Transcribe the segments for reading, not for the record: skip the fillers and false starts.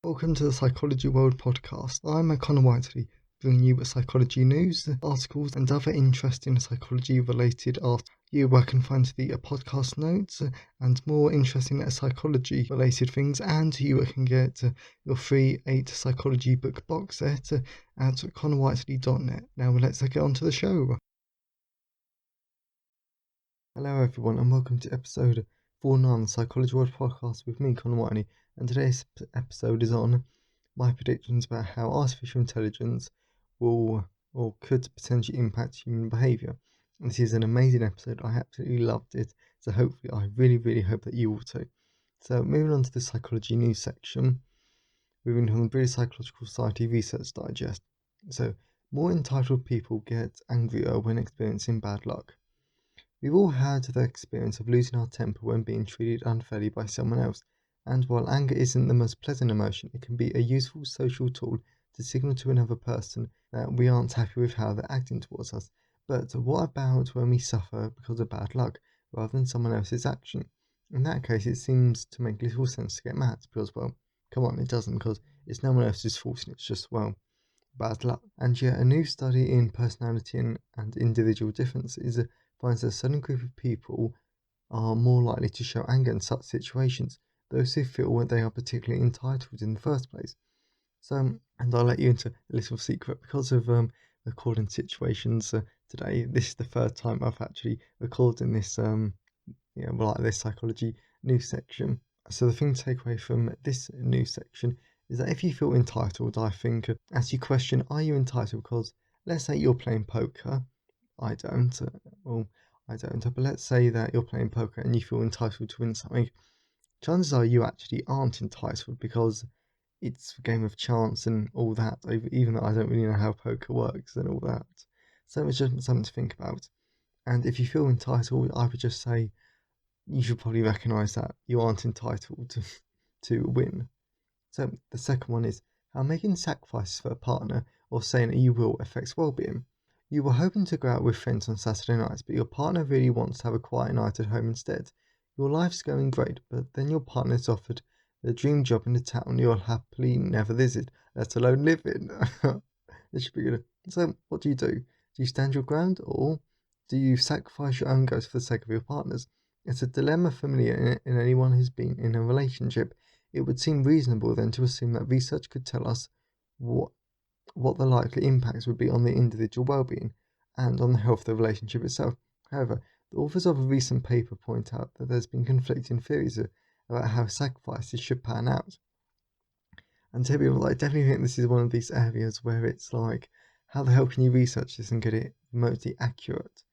Welcome to the Psychology World podcast. I'm Connor Whiteley, bringing you psychology news, articles, and other interesting psychology-related articles. Where I can find the podcast notes and more interesting psychology-related things, and you can get your free 8 psychology book box set at connorwhiteley.net. Now let's get on to the show. Hello everyone, and welcome to episode 49 of the Psychology World podcast with me, Connor Whiteley. And today's episode is on my predictions about how artificial intelligence will or could potentially impact human behaviour. And this is an amazing episode. I absolutely loved it. So hopefully, I really hope that you will too. So moving on to the psychology news section, moving from the British Psychological Society Research Digest. So more entitled people get angrier when experiencing bad luck. We've all had the experience of losing our temper when being treated unfairly by someone else. And while anger isn't the most pleasant emotion, it can be a useful social tool to signal to another person that we aren't happy with how they're acting towards us. But what about when we suffer because of bad luck, rather than someone else's action? In that case, it seems to make little sense to get mad, because, well, come on, it doesn't, because it's no one else's fault, and it's just, well, bad luck. And yet, a new study in personality and individual differences finds that a certain group of people are more likely to show anger in such situations, those who feel they are particularly entitled in the first place. So, and I'll let you into a little secret, because of recording situations today. This is the third time I've actually recorded in this, like this psychology news section. So the thing to take away from this news section is that if you feel entitled, I think, as you question, are you entitled? Because let's say you're playing poker. I don't, but let's say that you're playing poker and you feel entitled to win something. Chances are you actually aren't entitled, because it's a game of chance and all that, even though I don't really know how poker works and all that. So it's just something to think about. And if you feel entitled, I would just say you should probably recognise that you aren't entitled to win. So the second one is how making sacrifices for a partner or saying that you will affects well-being. You were hoping to go out with friends on Saturday nights, but your partner really wants to have a quiet night at home instead. Your life's going great, but then your partner's offered the dream job in a town you'll happily never visit, let alone live in. This should be good. So what do? Do you stand your ground, or do you sacrifice your own goals for the sake of your partner's? It's a dilemma familiar in anyone who's been in a relationship. It would seem reasonable then to assume that research could tell us what the likely impacts would be on the individual well-being and on the health of the relationship itself. However, the authors of a recent paper point out that there's been conflicting theories about how sacrifices should pan out. And to be honest, I definitely think this is one of these areas where it's like, how the hell can you research this and get it remotely accurate?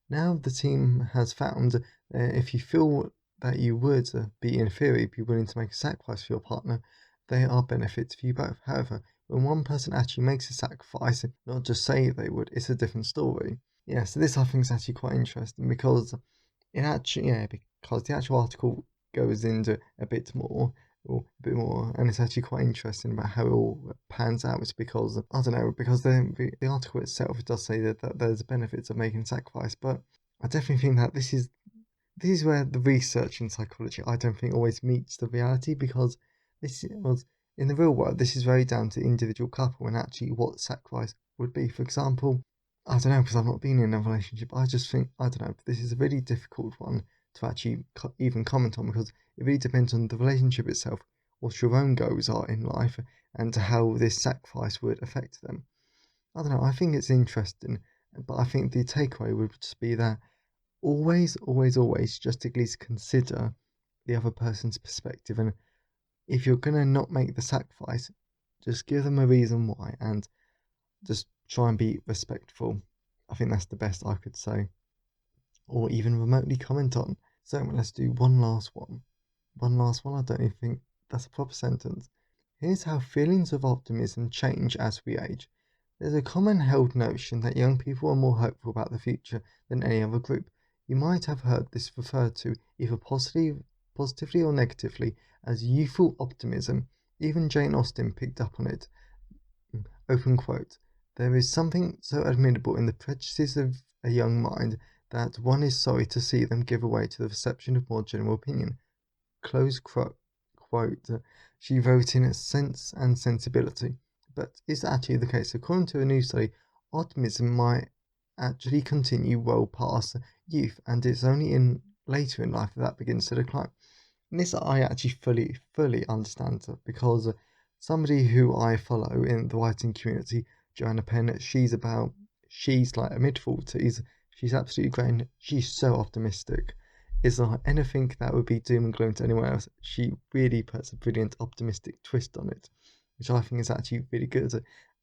Now the team has found that if you feel that you would be, in theory, be willing to make a sacrifice for your partner, there are benefits for you both. However, when one person actually makes a sacrifice, not just say they would, it's a different story. Yeah, so this I think is actually quite interesting, because because the actual article goes into a bit more, and it's actually quite interesting about how it all pans out. It's because, I don't know, because the article itself, it does say that there's benefits of making sacrifice, but I definitely think that this is where the research in psychology, I don't think, always meets the reality, because this was, in the real world, this is very down to the individual couple and actually what sacrifice would be. For example, I don't know, because I've not been in a relationship, I just think, I don't know, this is a really difficult one to actually even comment on, because it really depends on the relationship itself, what your own goals are in life, and how this sacrifice would affect them. I don't know, I think it's interesting, but I think the takeaway would just be that always just at least consider the other person's perspective, and if you're gonna not make the sacrifice, just give them a reason why, and just try and be respectful. I think that's the best I could say, or even remotely comment on. So let's do one last one. I don't even think that's a proper sentence. Here's how feelings of optimism change as we age. There's a common held notion that young people are more hopeful about the future than any other group. You might have heard this referred to either positively or negatively as youthful optimism. Even Jane Austen picked up on it. Open quote. There is something so admirable in the prejudices of a young mind that one is sorry to see them give way to the reception of more general opinion. Close quote. quote. She wrote in Sense and Sensibility. But is that actually the case? According to a new study, optimism might actually continue well past youth, and it's only in later in life that begins to decline. And this I actually fully understand, because somebody who I follow in the writing community, Joanna Penn, she's like a mid-40s. She's absolutely great, and she's so optimistic. It's like anything that would be doom and gloom to anyone else, she really puts a brilliant optimistic twist on it, which I think is actually really good.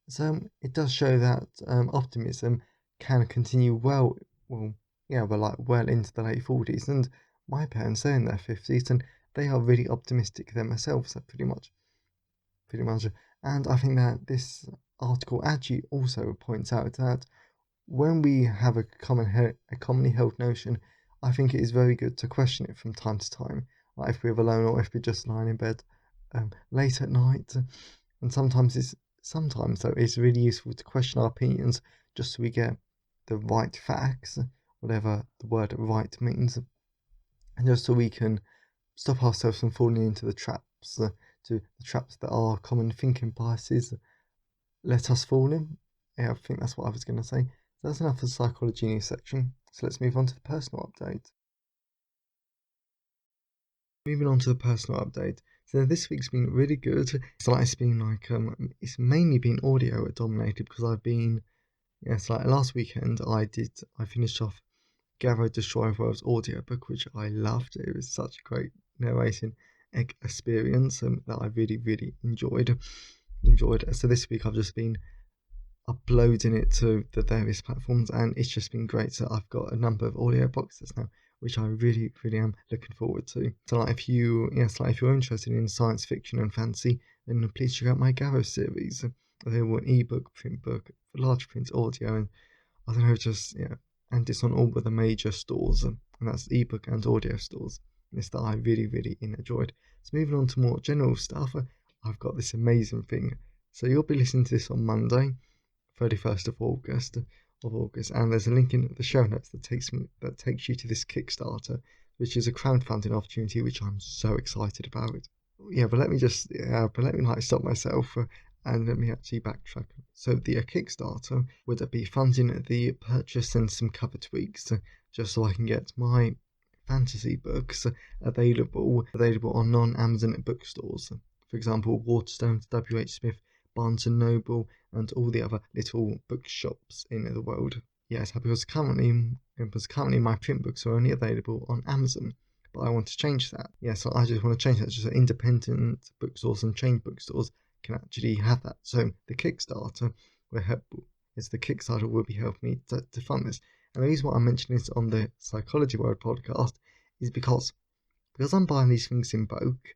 So it does show that optimism can continue well into the late 40s. And my parents, they're in their 50s, and they are really optimistic themselves, pretty much. And I think that this article actually also points out that when we have a commonly held notion, I think it is very good to question it from time to time, like if we're alone or if we're just lying in bed late at night. And sometimes though it's really useful to question our opinions just so we get the right facts, whatever the word right means, and just so we can stop ourselves from falling into the traps that our common thinking biases let us fall in. Yeah, I think that's what I was going to say. So that's enough for the psychology news section. So let's move on to the personal update. Moving on to the personal update. So this week's been really good. It's mainly been audio dominated because last weekend I finished off Garo Destroyer of Worlds audiobook, which I loved. It was such a great narrating experience that I really enjoyed. So this week I've just been uploading it to the various platforms, and it's just been great. So I've got a number of audio boxes now, which I really am looking forward to. So if you're interested in science fiction and fantasy, then please check out my Garo series. Available in ebook, print book, large print audio, and I don't know, and it's on all of the major stores, and that's ebook and audio stores. It's that I really enjoyed. So moving on to more general stuff, I've got this amazing thing. So you'll be listening to this on Monday, 31st of August, and there's a link in the show notes that takes you to this Kickstarter, which is a crowdfunding opportunity which I'm so excited about. But let me stop myself. And let me actually backtrack. So the Kickstarter would be funding the purchase and some cover tweaks, just so I can get my fantasy books available on non-Amazon bookstores. For example, Waterstones, W.H. Smith, Barnes & Noble, and all the other little bookshops in the world. Yes, because currently my print books are only available on Amazon. But I want to change that. So I just want to change that just so independent bookstores and chain bookstores can actually have that. So the Kickstarter will be helping me to fund this. And the reason why I'm mentioning this on the Psychology World podcast is because I'm buying these things in bulk.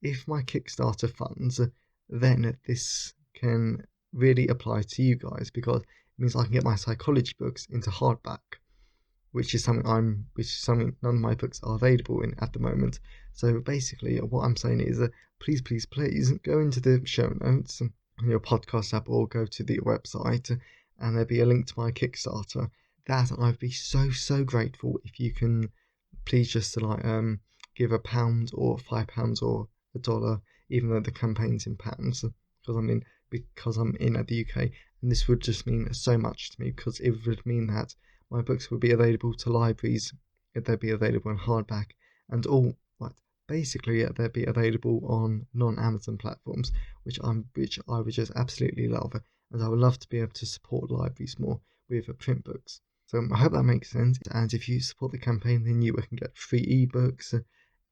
If my Kickstarter funds, then this can really apply to you guys, because it means I can get my psychology books into hardback, which is something none of my books are available in at the moment. So basically, what I'm saying is please go into the show notes on your podcast app or go to the website, and there'll be a link to my Kickstarter. That I'd be so grateful if you can please just give £1 or £5 or $1, even though the campaign's in pounds, because I'm in at the UK, and this would just mean so much to me, because it would mean that my books would be available to libraries, they'd be available in hardback, and they'd be available on non-Amazon platforms, which I would just absolutely love, and I would love to be able to support libraries more with print books. So I hope that makes sense, and if you support the campaign, then you can get free ebooks.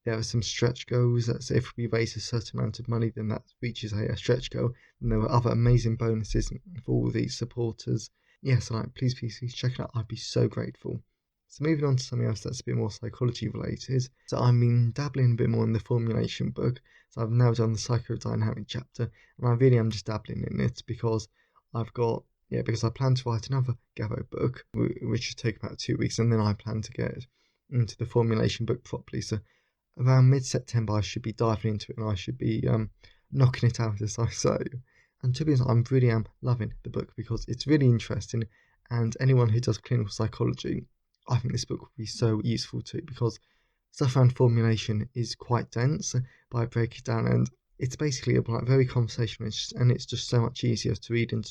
There are some stretch goals, so if we raise a certain amount of money, then that reaches a stretch goal, and there are other amazing bonuses for all these supporters. Please check it out. I'd be so grateful. So moving on to something else that's a bit more psychology related. So I've been dabbling a bit more in the formulation book. So I've now done the psychodynamic chapter, and I really am just dabbling in it because I plan to write another Gabo book, which should take about 2 weeks, and then I plan to get into the formulation book properly. So around mid-September I should be diving into it, and I should be knocking it out, as I say. And to be honest, I really am loving the book because it's really interesting, and anyone who does clinical psychology, I think this book will be so useful too, because stuff around formulation is quite dense, but I break it down, and it's basically like very conversational, and it's just so much easier to read and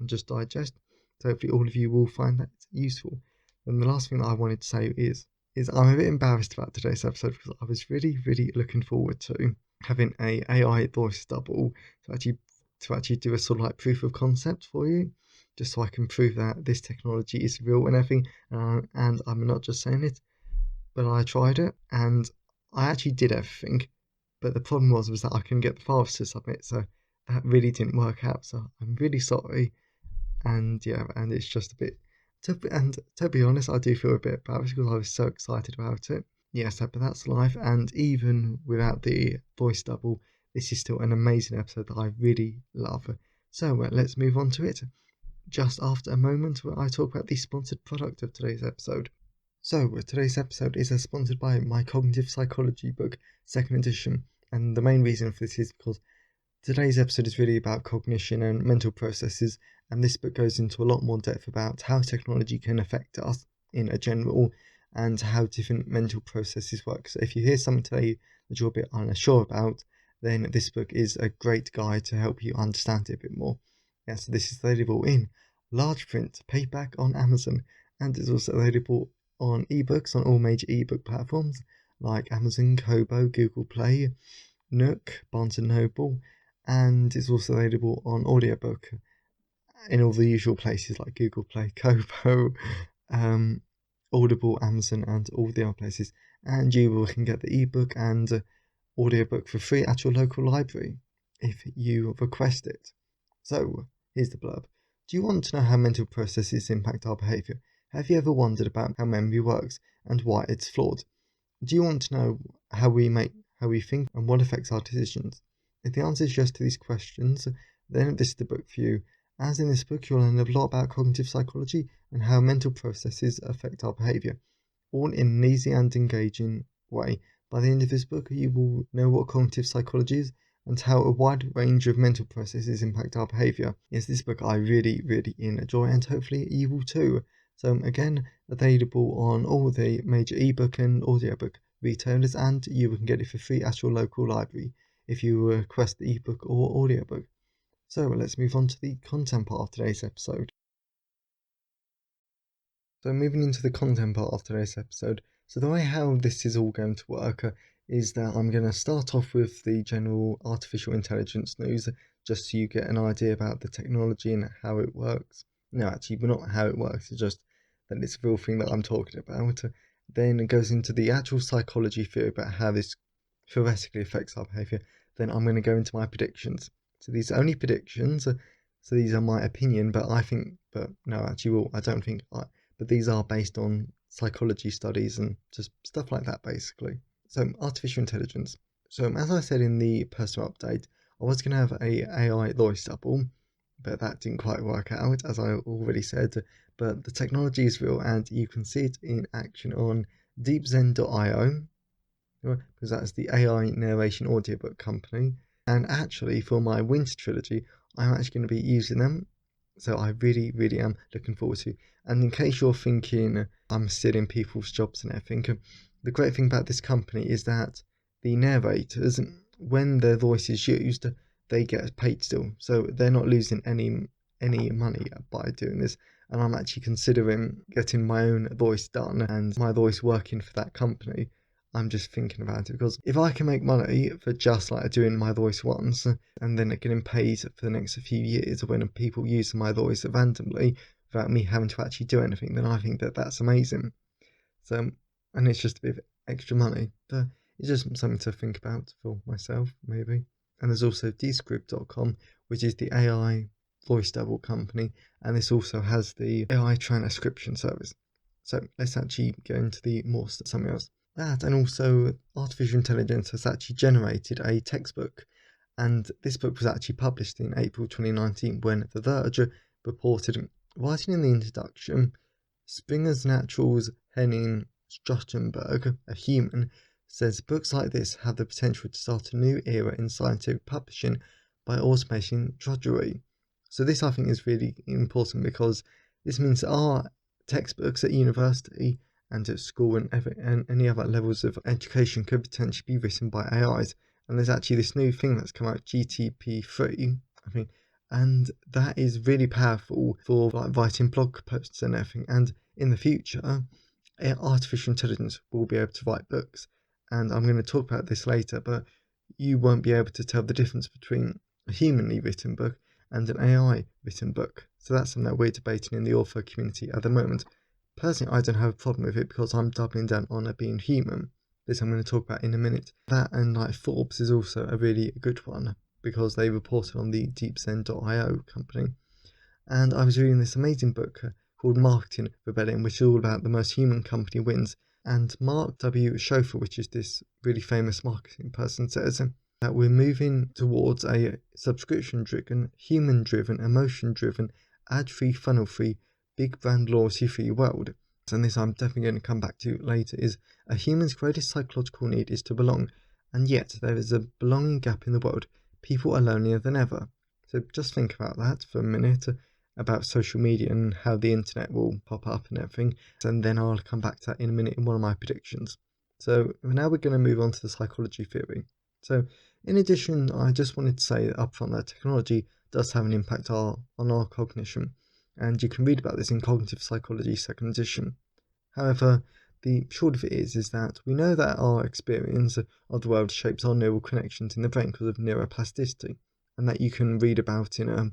just digest. So hopefully all of you will find that useful. And the last thing that I wanted to say is I'm a bit embarrassed about today's episode because I was really looking forward to having a AI voice double to actually do a sort of like proof of concept for you, just so I can prove that this technology is real and everything. And I'm not just saying it, but I tried it and I actually did everything. But the problem was that I couldn't get the files to submit, so that really didn't work out. So I'm really sorry. And yeah, and it's just a bit. To be honest, I do feel a bit embarrassed because I was so excited about it. Yes, but that's life. And even without the voice double, this is still an amazing episode that I really love. So let's move on to it. Just after a moment where I talk about the sponsored product of today's episode. So today's episode is sponsored by my cognitive psychology book, second edition. And the main reason for this is because today's episode is really about cognition and mental processes, and this book goes into a lot more depth about how technology can affect us in a general and how different mental processes work. So if you hear something today that you're a bit unsure about, then this book is a great guide to help you understand it a bit more. Yeah, so this is available in large print, paperback on Amazon, and is also available on ebooks on all major ebook platforms like Amazon, Kobo, Google Play, Nook, Barnes & Noble, and it's also available on audiobook in all the usual places like Google Play, Kobo, Audible, Amazon, and all the other places. And you can get the ebook and audiobook for free at your local library if you request it. So, here's the blurb. Do you want to know how mental processes impact our behaviour? Have you ever wondered about how memory works and why it's flawed? Do you want to know how we think and what affects our decisions? If the answer is yes to these questions, then this is the book for you. As in this book, you'll learn a lot about cognitive psychology and how mental processes affect our behaviour, all in an easy and engaging way. By the end of this book, you will know what cognitive psychology is and how a wide range of mental processes impact our behaviour. Yes, this book I really enjoy, and hopefully you will too. So again, available on all the major ebook and audiobook retailers, and you can get it for free at your local library if you request the ebook or audiobook. So let's move on to the content part of today's episode. So moving into the content part of today's episode, so the way how this is all going to work is that I'm going to start off with the general artificial intelligence news, just so you get an idea about the technology and how it works. No, actually, but not how it works, it's just that it's a real thing that I'm talking about. Then it goes into the actual psychology theory about how this theoretically affects our behaviour. Then I'm going to go into my predictions. So these are only predictions, so these are my opinion, but no, actually, well, I don't think but these are based on psychology studies and just stuff like that, basically. So, artificial intelligence. So, as I said in the personal update, I was going to have a AI voice double, but that didn't quite work out, as I already said. But the technology is real, and you can see it in action on deepzen.io, because that's the AI narration audiobook company. And actually, for my winter trilogy, I'm actually going to be using them, so I really am looking forward to. And in case you're thinking I'm stealing people's jobs and everything, the great thing about this company is that the narrators, when their voice is used, they get paid still, so they're not losing any money by doing this. And I'm actually considering getting my own voice done and my voice working for that company. I'm just thinking about it because if I can make money for just like doing my voice once and then getting paid for the next few years when people use my voice randomly without me having to actually do anything, then I think that that's amazing. So, and it's just a bit of extra money, but it's just something to think about for myself, maybe. And there's also dscript.com, which is the AI voice double company, and this also has the AI transcription service. So let's actually go into the more something else. That and also artificial intelligence has actually generated a textbook, and this book was actually published in April 2019 when The Verge reported, writing in the introduction, Springer's Natural's Henning Struttenberg, a human, says books like this have the potential to start a new era in scientific publishing by automating drudgery. So this I think is really important because this means that our textbooks at university and at school and any other levels of education could potentially be written by AIs. And there's actually this new thing that's come out, GTP3, I think, and that is really powerful for like writing blog posts and everything. And in the future, artificial intelligence will be able to write books. And I'm going to talk about this later, but you won't be able to tell the difference between a humanly written book and an AI written book. So that's something that we're debating in the author community at the moment. Personally, I don't have a problem with it because I'm doubling down on it being human. This I'm going to talk about in a minute. That and like Forbes is also a really good one because they reported on the DeepZen.io company. And I was reading this amazing book called Marketing Rebellion, which is all about the most human company wins. And Mark W. Schofer, which is this really famous marketing person, says that we're moving towards a subscription-driven, human-driven, emotion-driven, ad-free, funnel-free, big brand loyalty-free world. And this I'm definitely going to come back to later, is a human's greatest psychological need is to belong, and yet there is a belonging gap in the world. People are lonelier than ever. So just think about that for a minute, about social media and how the internet will pop up and everything, and then I'll come back to that in a minute in one of my predictions. So now we're going to move on to the psychology theory. So in addition, I just wanted to say upfront that technology does have an impact on our cognition, and you can read about this in Cognitive Psychology 2nd edition. However, the short of it is that we know that our experience of the world shapes our neural connections in the brain because of neuroplasticity, and that you can read about in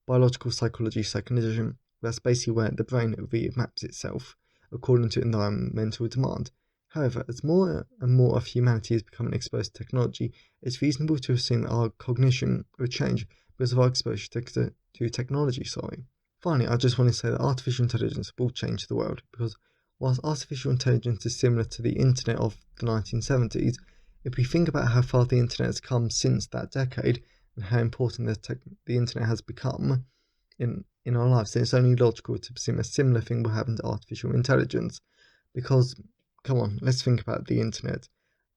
Biological Psychology 2nd edition. That's basically where the brain remaps itself according to environmental demand. However, as more and more of humanity is becoming exposed to technology, it's reasonable to assume that our cognition will change because of our exposure to technology. Finally, I just want to say that artificial intelligence will change the world because whilst artificial intelligence is similar to the internet of the 1970s, if we think about how far the internet has come since that decade and how important the internet has become in our lives, then it's only logical to assume a similar thing will happen to artificial intelligence. Because, come on, let's think about the internet.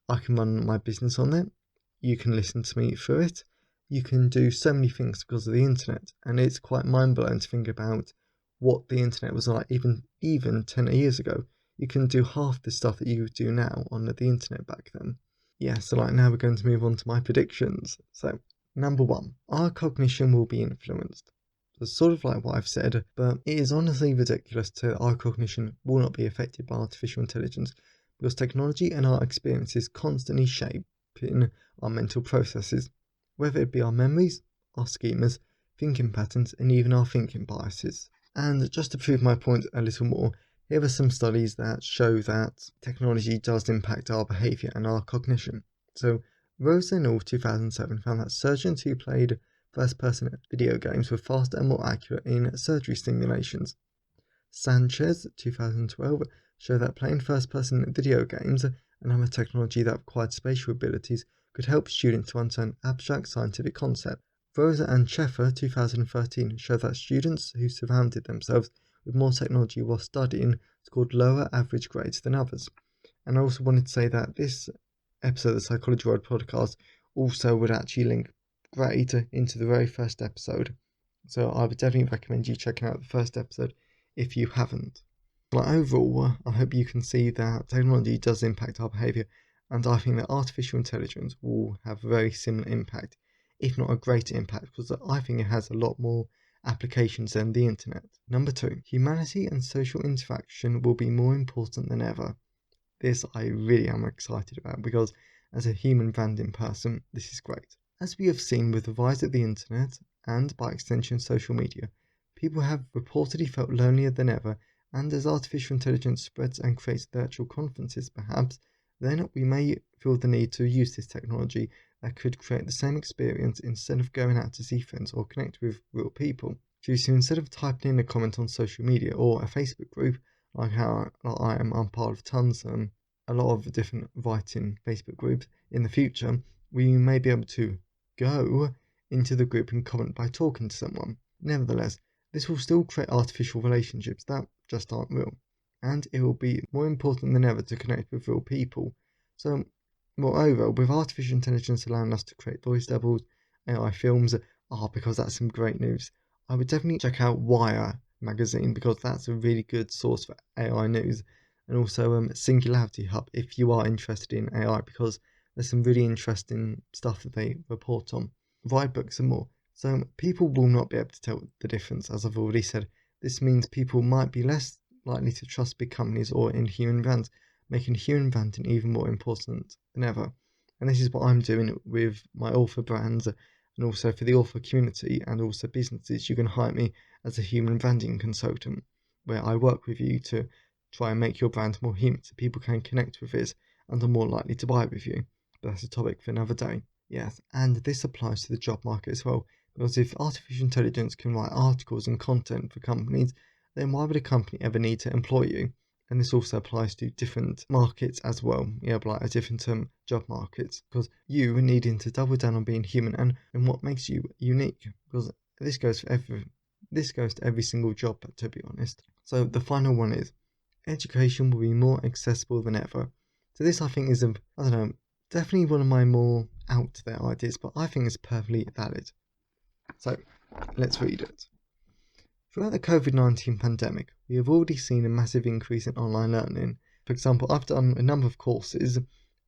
I can run my business on it, you can listen to me through it, you can do so many things because of the internet, and it's quite mind-blowing to think about what the internet was like even 10 years ago. You can do half the stuff that you do now on the internet back then. Yeah, so now we're going to move on to my predictions. So, number 1, our cognition will be influenced. So sort of like what I've said, but it is honestly ridiculous to say that our cognition will not be affected by artificial intelligence because technology and our experiences constantly shaping our mental processes, whether it be our memories, our schemas, thinking patterns, and even our thinking biases. And just to prove my point a little more, here are some studies that show that technology does impact our behaviour and our cognition. So, Rose et al. 2007 found that surgeons who played first-person video games were faster and more accurate in surgery simulations. Sanchez 2012 showed that playing first-person video games and other technology that required spatial abilities could help students to understand abstract scientific concepts. Rosa and Sheffer 2013 showed that students who surrounded themselves with more technology while studying scored lower average grades than others. And I also wanted to say that this episode of the Psychology World podcast also would actually link great into the very first episode. So I would definitely recommend you checking out the first episode if you haven't. But overall, I hope you can see that technology does impact our behaviour, and I think that artificial intelligence will have a very similar impact, if not a greater impact, because I think it has a lot more applications than the internet. Number 2, humanity and social interaction will be more important than ever. This I really am excited about because as a human random person, this is great. As we have seen with the rise of the internet, and by extension social media, people have reportedly felt lonelier than ever, and as artificial intelligence spreads and creates virtual conferences perhaps, then we may feel the need to use this technology that could create the same experience instead of going out to see friends or connect with real people. So instead of typing in a comment on social media or a Facebook group, like how I'm part of tons, a lot of different writing Facebook groups, in the future, we may be able to go into the group and comment by talking to someone. Nevertheless, this will still create artificial relationships that just aren't real, and it will be more important than ever to connect with real people. So, moreover, with artificial intelligence allowing us to create voice doubles, AI films, because that's some great news, I would definitely check out Wire magazine because that's a really good source for AI news. and also Singularity Hub if you are interested in AI, because there's some really interesting stuff that they report on. Provide books and more. So people will not be able to tell the difference, as I've already said. This means people might be less likely to trust big companies or in human brands, making human branding even more important than ever. And this is what I'm doing with my author brands, and also for the author community and also businesses. You can hire me as a human branding consultant, where I work with you to try and make your brand more human so people can connect with it and are more likely to buy with you. But that's a topic for another day. Yes, and this applies to the job market as well, because if artificial intelligence can write articles and content for companies, then why would a company ever need to employ you? And this also applies to different markets as well, like a different job markets, because you are needing to double down on being human and what makes you unique, because this goes to every single job, to be honest. So the final one is education will be more accessible than ever. So this I think is definitely one of my more out there ideas, but I think it's perfectly valid. So let's read it. Throughout the COVID-19 pandemic, we have already seen a massive increase in online learning. For example, I've done a number of courses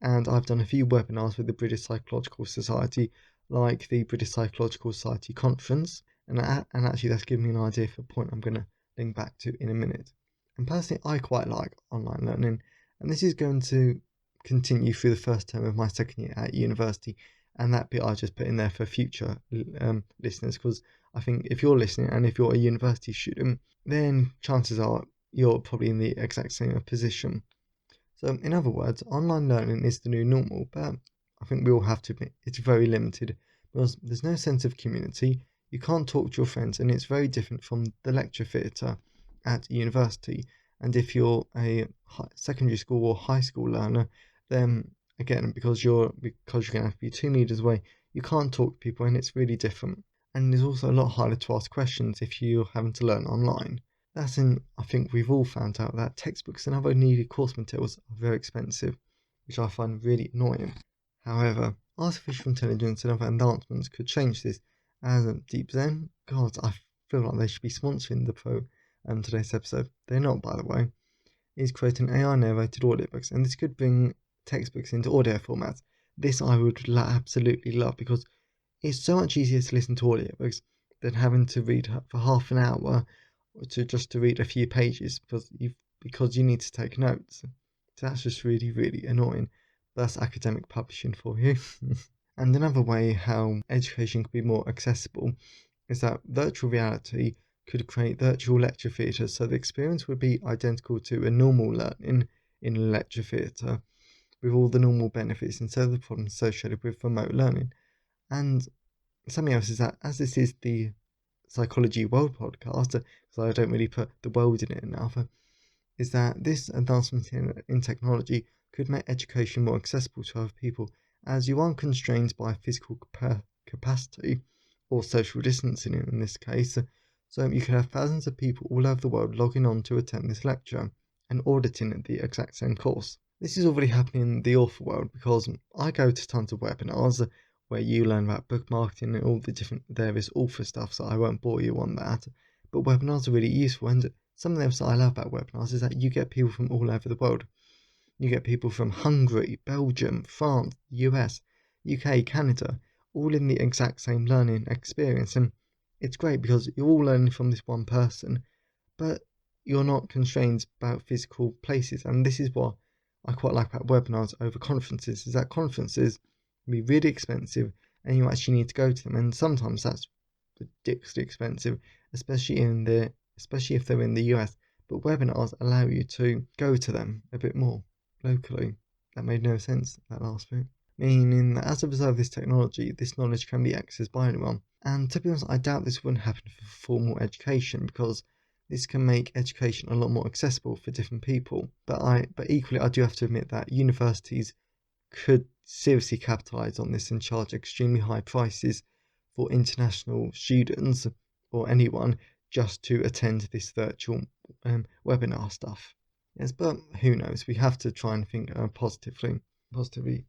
and I've done a few webinars with the British Psychological Society, like the British Psychological Society conference, and actually that's given me an idea for a point I'm going to link back to in a minute. And personally, I quite like online learning, and this is going to continue through the first term of my second year at university, and that bit I just put in there for future listeners, because I think if you're listening and if you're a university student, then chances are you're probably in the exact same position. So in other words, online learning is the new normal, but I think we all have to admit it's very limited, because there's no sense of community, you can't talk to your friends, and it's very different from the lecture theatre at university. And if you're a secondary school or high school learner, then again, because you're going to have to be 2 meters away, you can't talk to people, and it's really different. And it's also a lot harder to ask questions if you're having to learn online. I think we've all found out that textbooks and other needed course materials are very expensive, which I find really annoying. However, artificial intelligence and other advancements could change this. As Deep Zen, God, I feel like they should be sponsoring today's episode. They're not, by the way. Is creating AI narrated audiobooks, and this could bring textbooks into audio formats. This I would absolutely love, because it's so much easier to listen to audiobooks than having to read for half an hour to read a few pages because you need to take notes. So that's just really, really annoying. That's academic publishing for you. And another way how education could be more accessible is that virtual reality could create virtual lecture theatres, so the experience would be identical to a normal learning in a lecture theatre, with all the normal benefits instead of the problems associated with remote learning. And something else is that, as this is the Psychology World podcast, because I don't really put the world in it enough, is that this advancement in technology could make education more accessible to other people, as you aren't constrained by physical capacity or social distancing in this case. So you could have thousands of people all over the world logging on to attend this lecture and auditing the exact same course. This is already happening in the author world, because I go to tons of webinars where you learn about book marketing and all the different various author stuff, so I won't bore you on that. But webinars are really useful, and something else that I love about webinars is that you get people from all over the world. You get people from Hungary, Belgium, France, US, UK, Canada, all in the exact same learning experience, and it's great because you're all learning from this one person, but you're not constrained about physical places. And this is what I quite like about webinars over conferences, is that conferences can be really expensive and you actually need to go to them, and sometimes that's ridiculously expensive, especially if they're in the US. But webinars allow you to go to them a bit more locally. That made no sense, that last bit. Meaning that as a result of this technology, this knowledge can be accessed by anyone. And to be honest, I doubt this wouldn't happen for formal education, because this can make education a lot more accessible for different people. But equally, I do have to admit that universities could seriously capitalise on this and charge extremely high prices for international students or anyone just to attend this virtual webinar stuff. Yes, but who knows? We have to try and think positively.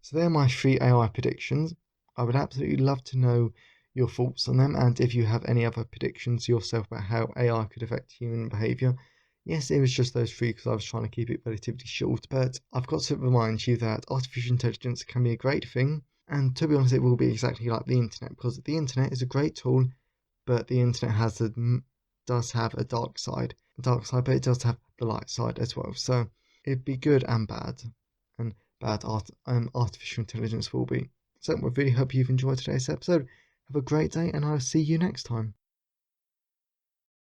So there are my 3 AI predictions. I would absolutely love to know your thoughts on them, and if you have any other predictions yourself about how AI could affect human behaviour, Yes, it was just those three because I was trying to keep it relatively short, but I've got to remind you that artificial intelligence can be a great thing, and to be honest, it will be exactly like the internet, because the internet is a great tool, but the internet does have a dark side, but it does have the light side as well. So it'd be good and bad, and artificial intelligence will be. So I really hope you've enjoyed today's episode. Have a great day, and I'll see you next time.